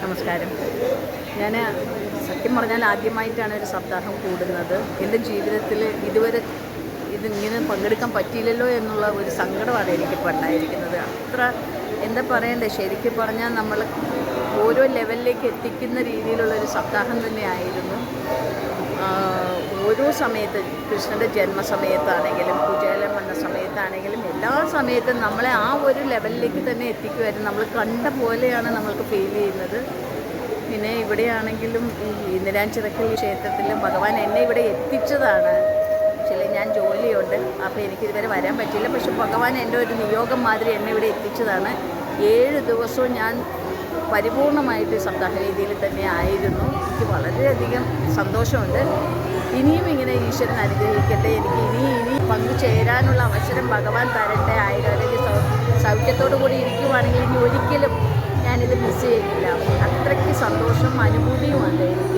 നമസ്കാരം. ഞാൻ സത്യം പറഞ്ഞാൽ ആദ്യമായിട്ടാണ് ഒരു സപ്താഹം കൂടുന്നത്. എൻ്റെ ജീവിതത്തിൽ ഇതുവരെ ഇതിങ്ങനെ പങ്കെടുക്കാൻ പറ്റിയില്ലല്ലോ എന്നുള്ള ഒരു സങ്കടമാണ് എനിക്കിപ്പോൾ ഉണ്ടായിരിക്കുന്നത്. അത്ര എന്താ പറയണ്ടേ, ശരിക്കും പറഞ്ഞാൽ നമ്മൾ ഓരോ ലെവലിലേക്ക് എത്തിക്കുന്ന രീതിയിലുള്ളൊരു സപ്താഹം തന്നെയായിരുന്നു. ഓരോ സമയത്ത് കൃഷ്ണൻ്റെ ജന്മസമയത്താണെങ്കിലും കുചേലൻ വന്ന സമയത്താണെങ്കിലും എല്ലാ സമയത്തും നമ്മളെ ആ ഒരു ലെവലിലേക്ക് തന്നെ എത്തിക്കുമായിരുന്നു. നമ്മൾ കണ്ട പോലെയാണ് നമ്മൾക്ക് ഫീൽ ചെയ്യുന്നത്. പിന്നെ ഇവിടെയാണെങ്കിലും ഈ ഇന്ദിരാഞ്ചിറക്കൽ ക്ഷേത്രത്തിലും ഭഗവാൻ എന്നെ ഇവിടെ എത്തിച്ചതാണ്. ഞാൻ ജോലിയുണ്ട്, അപ്പോൾ എനിക്കിതുവരെ വരാൻ പറ്റില്ല. പക്ഷെ ഭഗവാൻ എൻ്റെ ഒരു നിയോഗം മാതിരി എന്നെ ഇവിടെ എത്തിച്ചതാണ്. 7 ദിവസവും ഞാൻ പരിപൂർണമായിട്ട് സപ്താഹ രീതിയിൽ തന്നെ ആയിരുന്നു. എനിക്ക് വളരെയധികം സന്തോഷമുണ്ട്. ഇനിയും ഇങ്ങനെ ഈശ്വരൻ അനുഗ്രഹിക്കട്ടെ. എനിക്ക് ഇനി പങ്കുചേരാനുള്ള അവസരം ഭഗവാൻ തരട്ടെ. ആരോഗ്യ സൗഖ്യത്തോടു കൂടി ഇരിക്കുവാണെങ്കിൽ ഇനി ഒരിക്കലും ഞാനിത് മിസ് ചെയ്യില്ല. അത്രയ്ക്ക് സന്തോഷം അനുഭൂതിയുമുണ്ട് എനിക്ക്.